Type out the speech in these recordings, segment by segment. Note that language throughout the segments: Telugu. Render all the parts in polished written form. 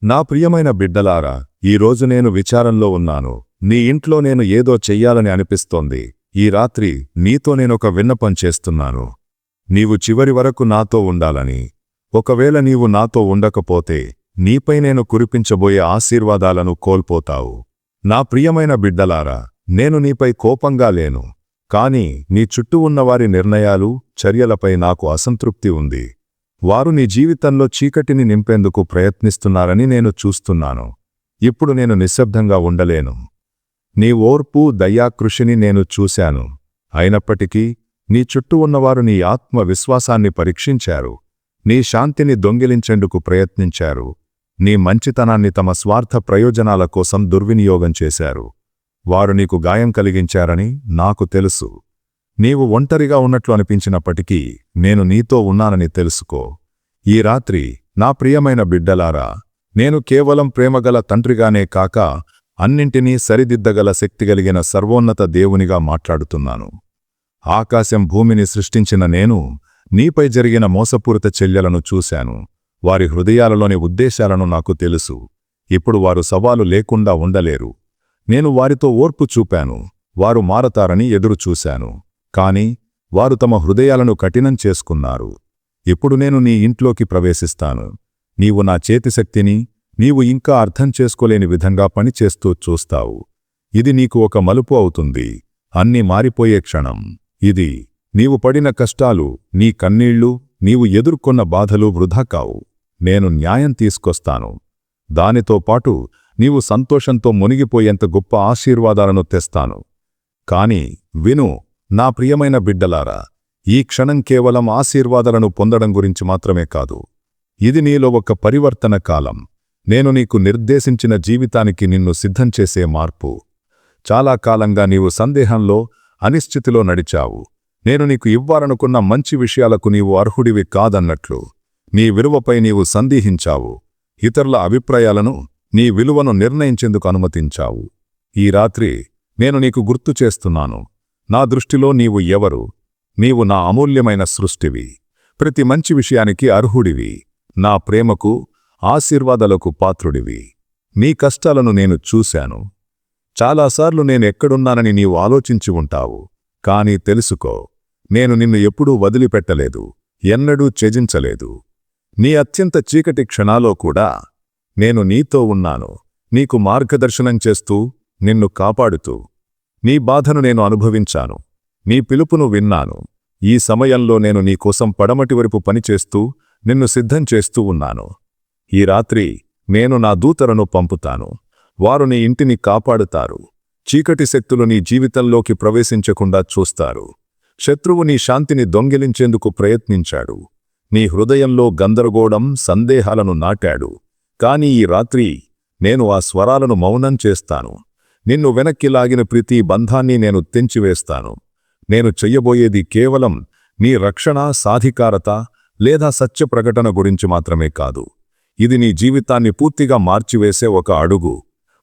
నా ప్రియమైన బిడ్డలారా, ఈరోజు నేను విచారంలో ఉన్నాను. నీ ఇంట్లో నేను ఏదో చెయ్యాలని అనిపిస్తోంది. ఈ రాత్రి నీతో నేనొక విన్నపం చేస్తున్నాను. నీవు చివరి వరకు నాతో ఉండాలని. ఒకవేళ నీవు నాతో ఉండకపోతే నీపై నేను కురిపించబోయే ఆశీర్వాదాలను కోల్పోతావు. నా ప్రియమైన బిడ్డలారా, నేను నీపై కోపంగా లేను. కాని నీ చుట్టూ ఉన్నవారి నిర్ణయాలు, చర్యలపై నాకు అసంతృప్తి ఉంది. వారు నీ జీవితంలో చీకటిని నింపేందుకు ప్రయత్నిస్తున్నారని నేను చూస్తున్నాను. ఇప్పుడు నేను నిశ్శబ్దంగా ఉండలేను. నీ ఓర్పు, దయాకృషిని నేను చూశాను. అయినప్పటికీ నీ చుట్టూ ఉన్నవారు నీ ఆత్మవిశ్వాసాన్ని పరీక్షించారు. నీ శాంతిని దొంగిలించేందుకు ప్రయత్నించారు. నీ మంచితనాన్ని తమ స్వార్థ ప్రయోజనాల కోసం దుర్వినియోగం చేశారు. వారు నీకు గాయం కలిగించారని నాకు తెలుసు. నీవు ఒంటరిగా ఉన్నట్లు అనిపించినప్పటికీ నేను నీతో ఉన్నానని తెలుసుకో. ఈ రాత్రి నా ప్రియమైన బిడ్డలారా, నేను కేవలం ప్రేమగల తండ్రిగానే కాక అన్నింటినీ సరిదిద్దగల శక్తిగలిగిన సర్వోన్నత దేవునిగా మాట్లాడుతున్నాను. ఆకాశం భూమిని సృష్టించిన నేను నీపై జరిగిన మోసపూరిత చర్యలను చూశాను. వారి హృదయాలలోని ఉద్దేశాలను నాకు తెలుసు. ఇప్పుడు వారు సవాలు లేకుండా ఉండలేరు. నేను వారితో ఓర్పు చూపాను. వారు మారతారని ఎదురుచూశాను. కాని వారు తమ హృదయాలను కఠినం చేసుకున్నారు. ఇప్పుడు నేను నీ ఇంట్లోకి ప్రవేశిస్తాను. నీవు నా చేతిశక్తిని నీవు ఇంకా అర్థం చేసుకోలేని విధంగా పనిచేస్తూ చూస్తావు. ఇది నీకు ఒక మలుపు అవుతుంది. అన్నీ మారిపోయే క్షణం ఇది. నీవు పడిన కష్టాలు, నీ కన్నీళ్లు, నీవు ఎదుర్కొన్న బాధలు వృధా కావు. నేను న్యాయం తీసుకొస్తాను. దానితో పాటు నీవు సంతోషంతో మునిగిపోయేంత గొప్ప ఆశీర్వాదాలను తెస్తాను. కాని విను నా ప్రియమైన బిడ్డలారా, ఈ క్షణం కేవలం ఆశీర్వాదాలను పొందడం గురించి మాత్రమే కాదు. ఇది నీలో ఒక పరివర్తన కాలం. నేను నీకు నిర్దేశించిన జీవితానికి నిన్ను సిద్ధం చేసే మార్పు. చాలా కాలంగా నీవు సందేహంలో, అనిశ్చితిలో నడిచావు. నేను నీకు ఇవ్వాలనుకున్న మంచి విషయాలకు నీవు అర్హుడివి కాదన్నట్లు. నీ విలువపై నీవు సందేహించావు. ఇతరుల అభిప్రాయాలను, నీ విలువను నిర్ణయించేందుకు అనుమతించావు. ఈ రాత్రి నేను నీకు గుర్తు చేస్తున్నాను. నా దృష్టిలో నీవు ఎవరు? నీవు నా అమూల్యమైన సృష్టివి. ప్రతి మంచి విషయానికి అర్హుడివి. నా ప్రేమకు, ఆశీర్వాదాలకు పాత్రుడివి. నీ కష్టాలను నేను చూశాను. చాలాసార్లు నేనెక్కడున్నానని నీవు ఆలోచించి ఉంటావు. కాని తెలుసుకో, నేను నిన్ను ఎప్పుడూ వదిలిపెట్టలేదు, ఎన్నడూ త్యజించలేదు. నీ అత్యంత చీకటి క్షణాలో కూడా నేను నీతో ఉన్నాను. నీకు మార్గదర్శనం చేస్తూ, నిన్ను కాపాడుతూ. నీ బాధను నేను అనుభవించాను. నీ పిలుపును విన్నాను. ఈ సమయంలో నేను నీకోసం పడమటివైపు పనిచేస్తూ, నిన్ను సిద్ధం చేస్తూ ఉన్నాను. ఈ రాత్రి నేను నా దూతలను పంపుతాను. వారు నీ ఇంటిని కాపాడుతారు. చీకటి శక్తులు నీ జీవితంలోకి ప్రవేశించకుండా చూస్తారు. శత్రువు నీ శాంతిని దొంగిలించేందుకు ప్రయత్నించాడు. నీ హృదయంలో గందరగోళం, సందేహాలను నాటాడు. కాని ఈ రాత్రి నేను ఆ స్వరాలను మౌనం చేస్తాను. నిన్ను వెనక్కి లాగిన ప్రతి బంధాన్ని నేను తెంచివేస్తాను. నేను చెయ్యబోయేది కేవలం నీ రక్షణ, సాధికారత లేదా సత్య ప్రకటన గురించి మాత్రమే కాదు. ఇది నీ జీవితాన్ని పూర్తిగా మార్చివేసే ఒక అడుగు,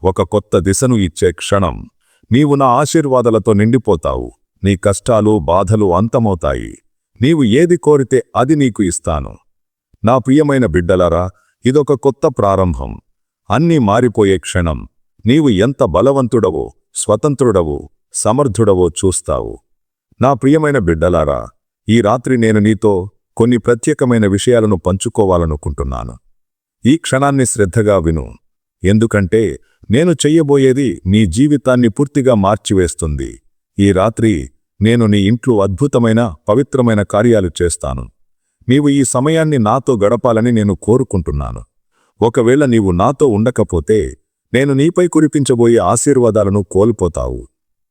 ఒక కొత్త దిశను ఇచ్చే క్షణం. నీవు నా ఆశీర్వాదాలతో నిండిపోతావు. నీ కష్టాలు, బాధలు అంతమవుతాయి. నీవు ఏది కోరితే అది నీకు ఇస్తాను. నా ప్రియమైన బిడ్డలారా, ఇదొక కొత్త ప్రారంభం. అన్నీ మారిపోయే క్షణం. నీవు ఎంత బలవంతుడవో, స్వతంత్రుడవో, సమర్థుడవో చూస్తావు. నా ప్రియమైన బిడ్డలారా, ఈ రాత్రి నేను నీతో కొన్ని ప్రత్యేకమైన విషయాలను పంచుకోవాలనుకుంటున్నాను. ఈ క్షణాన్ని శ్రద్ధగా విను. ఎందుకంటే నేను చెయ్యబోయేది నీ జీవితాన్ని పూర్తిగా మార్చివేస్తుంది. ఈ రాత్రి నేను నీ ఇంట్లో అద్భుతమైన, పవిత్రమైన కార్యాలు చేస్తాను. నీవు ఈ సమయాన్ని నాతో గడపాలని నేను కోరుకుంటున్నాను. ఒకవేళ నీవు నాతో ఉండకపోతే నేను నీపై కురిపించబోయే ఆశీర్వాదాలను కోల్పోతావు.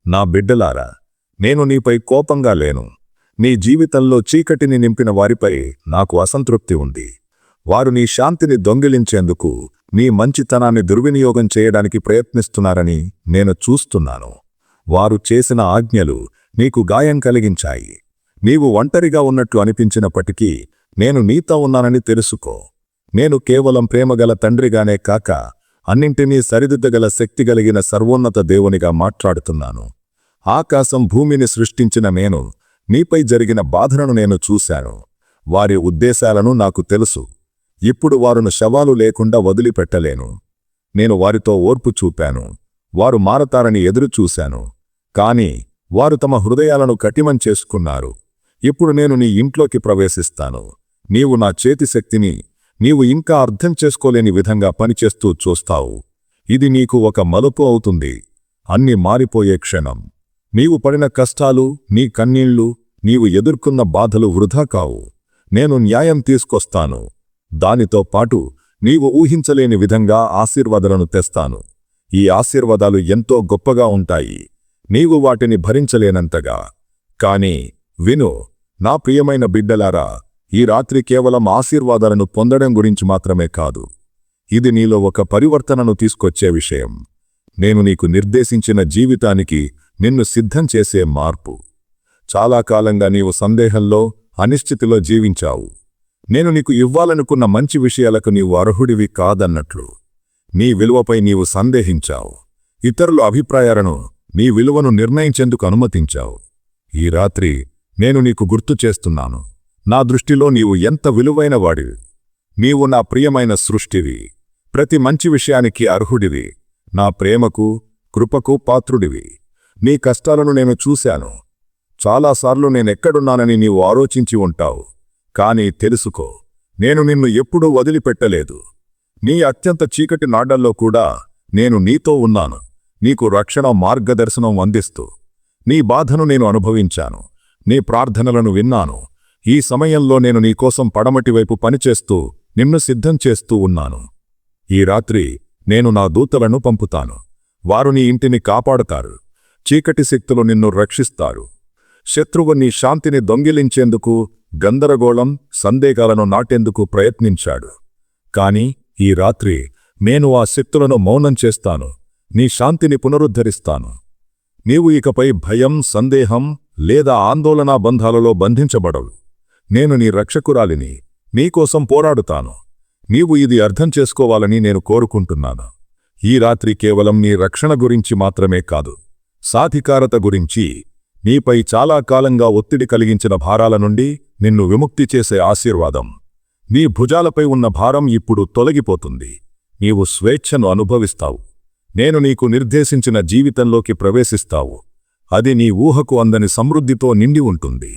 నా బిడ్డలారా, నేను నీపై కోపంగా లేను. నీ జీవితంలో చీకటిని నింపిన వారిపై నాకు అసంతృప్తి ఉంది. వారు నీ శాంతిని దొంగిలించేందుకు, నీ మంచితనాన్ని దుర్వినియోగం చేయడానికి ప్రయత్నిస్తున్నారని నేను చూస్తున్నాను. వారు చేసిన ఆజ్ఞలు నీకు గాయం కలిగించాయి. నీవు ఒంటరిగా ఉన్నట్లు అనిపించినప్పటికీ నేను నీతో ఉన్నానని తెలుసుకో. నేను కేవలం ప్రేమగల తండ్రిగానే కాక అన్నింటినీ సరిదిద్దగల శక్తిగలిగిన సర్వోన్నత దేవునిగా మాట్లాడుతున్నాను. ఆకాశం భూమిని సృష్టించిన నేను నీపై జరిగిన బాధలను నేను చూశాను. వారి ఉద్దేశాలను నాకు తెలుసు. ఇప్పుడు వారును శవాలు లేకుండా వదిలిపెట్టలేను. నేను వారితో ఓర్పు చూపాను. వారు మారతారని ఎదురుచూశాను. కాని వారు తమ హృదయాలను కఠినం చేసుకున్నారు. ఇప్పుడు నేను నీ ఇంట్లోకి ప్రవేశిస్తాను. నీవు నా చేతి శక్తిని నీవు ఇంకా అర్థం చేసుకోలేని విధంగా పనిచేస్తూ చూస్తావు. ఇది నీకు ఒక మలుపు అవుతుంది. అన్ని మారిపోయే క్షణం. నీవు పడిన కష్టాలు, నీ కన్నీళ్లు, నీవు ఎదుర్కొన్న బాధలు వృధా కావు. నేను న్యాయం తీసుకొస్తాను. దానితో పాటు నీవు ఊహించలేని విధంగా ఆశీర్వాదాలను తెస్తాను. ఈ ఆశీర్వాదాలు ఎంతో గొప్పగా ఉంటాయి, నీవు వాటిని భరించలేనంతగా. కాని విను, నా ప్రియమైన బిడ్డలారా, ఈ రాత్రి కేవలం ఆశీర్వాదాలను పొందడం గురించి మాత్రమే కాదు. ఇది నీలో ఒక పరివర్తనను తీసుకొచ్చే విషయం. నేను నీకు నిర్దేశించిన జీవితానికి నిన్ను సిద్ధం చేసే మార్పు. చాలా కాలంగా నీవు సందేహంలో, అనిశ్చితిలో జీవించావు. నేను నీకు ఇవ్వాలనుకున్న మంచి విషయాలకు నీవు అర్హుడివి కాదన్నట్లు. నీ విలువపై నీవు సందేహించావు. ఇతరుల అభిప్రాయాలను నీ విలువను నిర్ణయించేందుకు అనుమతించావు. ఈ రాత్రి నేను నీకు గుర్తు చేస్తున్నాను, నా దృష్టిలో నీవు ఎంత విలువైన వాడివి. నీవు నా ప్రియమైన సృష్టివి. ప్రతి మంచి విషయానికి అర్హుడివి. నా ప్రేమకు, కృపకు పాత్రుడివి. నీ కష్టాలను నేను చూశాను. చాలాసార్లు నేనెక్కడున్నానని నీవు ఆలోచించి ఉంటావు. కాని తెలుసుకో, నేను నిన్ను ఎప్పుడూ వదిలిపెట్టలేదు. నీ అత్యంత చీకటి నాడల్లో కూడా నేను నీతో ఉన్నాను, నీకు రక్షణ మార్గదర్శనం అందిస్తూ. నీ బాధను నేను అనుభవించాను, నీ ప్రార్థనలను విన్నాను. ఈ సమయంలో నేను నీకోసం పడమటివైపు పనిచేస్తూ నిన్ను సిద్ధం చేస్తూ ఉన్నాను. ఈ రాత్రి నేను నా దూతలను పంపుతాను. వారు నీ ఇంటిని కాపాడుతారు. చీకటి శక్తులు నిన్ను రక్షిస్తారు. శత్రువు నీ శాంతిని దొంగిలించేందుకు, గందరగోళం, సందేహాలను నాటేందుకు ప్రయత్నించాడు. కాని ఈ రాత్రి నేను ఆ శక్తులను మౌనం చేస్తాను. నీ శాంతిని పునరుద్ధరిస్తాను. నీవు ఇకపై భయం, సందేహం లేదా ఆందోళనా బంధాలలో బంధించబడవు. నేను నీ రక్షకురాలిని, నీకోసం పోరాడుతాను. నీవు ఇది అర్థం చేసుకోవాలని నేను కోరుకుంటున్నాను. ఈ రాత్రి కేవలం నీ రక్షణ గురించి మాత్రమే కాదు, సాధికారత గురించి, నీపై చాలా కాలంగా ఒత్తిడి కలిగించిన భారాల నుండి నిన్ను విముక్తి చేసే ఆశీర్వాదం. నీ భుజాలపై ఉన్న భారం ఇప్పుడు తొలగిపోతుంది. నీవు స్వేచ్ఛను అనుభవిస్తావు. నేను నీకు నిర్దేశించిన జీవితంలోకి ప్రవేశిస్తావు. అది నీ ఊహకు అందని సమృద్ధితో నిండి ఉంటుంది.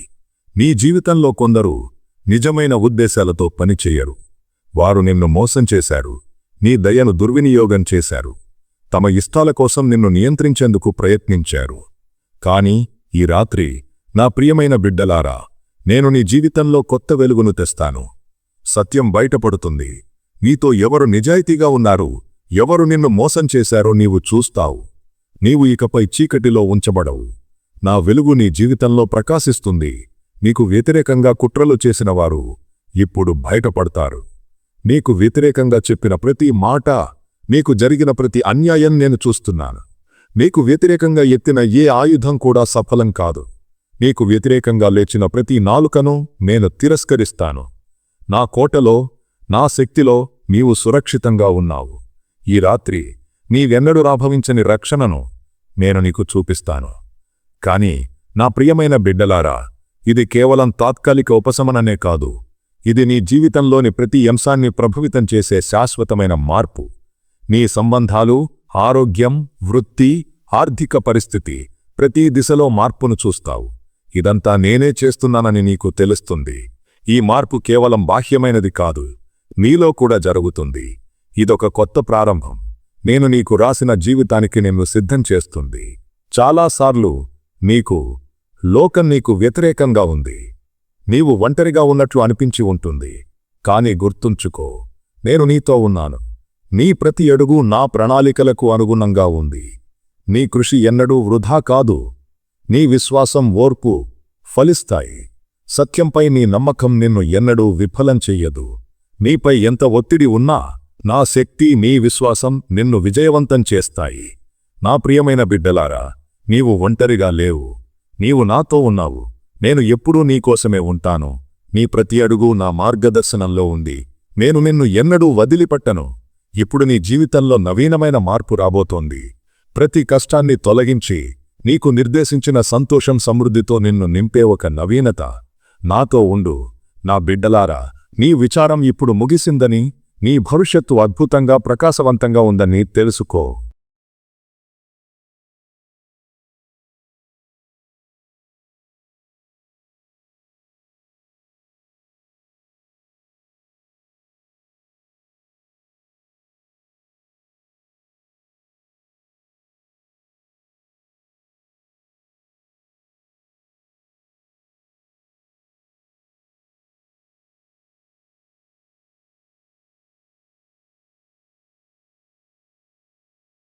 నీ జీవితంలో కొందరు నిజమైన ఉద్దేశాలతో పనిచేయరు. వారు నిన్ను మోసం చేశారు, నీ దయను దుర్వినియోగం చేశారు, తమ ఇష్టాల కోసం నిన్ను నియంత్రించేందుకు ప్రయత్నించారు. కాని ఈ రాత్రి నా ప్రియమైన బిడ్డలారా, నేను నీ జీవితంలో కొత్త వెలుగును తెస్తాను. సత్యం బయటపడుతుంది. నీతో ఎవరు నిజాయితీగా ఉన్నారు, ఎవరు నిన్ను మోసం చేశారో నీవు చూస్తావు. నీవు ఇకపై చీకటిలో ఉంచబడవు. నా వెలుగు నీ జీవితంలో ప్రకాశిస్తుంది. నీకు వ్యతిరేకంగా కుట్రలు చేసినవారు ఇప్పుడు బయటపడతారు. నీకు వ్యతిరేకంగా చెప్పిన ప్రతి మాట, నీకు జరిగిన ప్రతి అన్యాయం నేను చూస్తున్నాను. నీకు వ్యతిరేకంగా ఎత్తిన ఏ ఆయుధం కూడా సఫలం కాదు. నీకు వ్యతిరేకంగా లేచిన ప్రతి నాలుకను నేను తిరస్కరిస్తాను. నా కోటలో, నా శక్తిలో నీవు సురక్షితంగా ఉన్నావు. ఈ రాత్రి నీవెన్నడూ రాభవించని రక్షణను నేను నీకు చూపిస్తాను. కాని నా ప్రియమైన బిడ్డలారా, ఇది కేవలం తాత్కాలిక ఉపశమననే కాదు. ఇది నీ జీవితంలోని ప్రతి అంశాన్ని ప్రభావితం చేసే శాశ్వతమైన మార్పు. నీ సంబంధాలు, ఆరోగ్యం, వృత్తి, ఆర్థిక పరిస్థితి, ప్రతి దిశలో మార్పును చూస్తావు. ఇదంతా నేనే చేస్తున్నానని నీకు తెలుస్తుంది. ఈ మార్పు కేవలం బాహ్యమైనది కాదు, నీలో కూడా జరుగుతుంది. ఇదొక కొత్త ప్రారంభం. నేను నీకు రాసిన జీవితానికి నిన్ను సిద్ధం చేస్తుంది. చాలాసార్లు లోకం నీకు వ్యతిరేకంగా ఉంది. నీవు ఒంటరిగా ఉన్నట్లు అనిపించి ఉంటుంది. కాని గుర్తుంచుకో, నేను నీతో ఉన్నాను. నీ ప్రతి అడుగు నా ప్రణాళికలకు అనుగుణంగా ఉంది. నీ కృషి ఎన్నడూ వృధా కాదు. నీ విశ్వాసం, ఓర్పు ఫలిస్తాయి. సత్యంపై నీ నమ్మకం నిన్ను ఎన్నడూ విఫలం చెయ్యదు. నీపై ఎంత ఒత్తిడి ఉన్నా నా శక్తి, నీ విశ్వాసం నిన్ను విజయవంతం చేస్తాయి. నా ప్రియమైన బిడ్డలారా, నీవు ఒంటరిగా లేవు. నీవు నాతో ఉన్నావు. నేను ఎప్పుడూ నీకోసమే ఉంటాను. నీ ప్రతి అడుగు నా మార్గదర్శనంలో ఉంది. నేను నిన్ను ఎన్నడూ వదిలిపెట్టను. ఇప్పుడు నీ జీవితంలో నవీనమైన మార్పు రాబోతోంది. ప్రతి కష్టాన్ని తొలగించి నీకు నిర్దేశించిన సంతోషం, సమృద్ధితో నిన్ను నింపే ఒక నవీనత. నాతో ఉండు. నా బిడ్డలారా, నీ విచారం ఇప్పుడు ముగిసిందని, నీ భవిష్యత్తు అద్భుతంగా ప్రకాశవంతంగా ఉందని తెలుసుకో.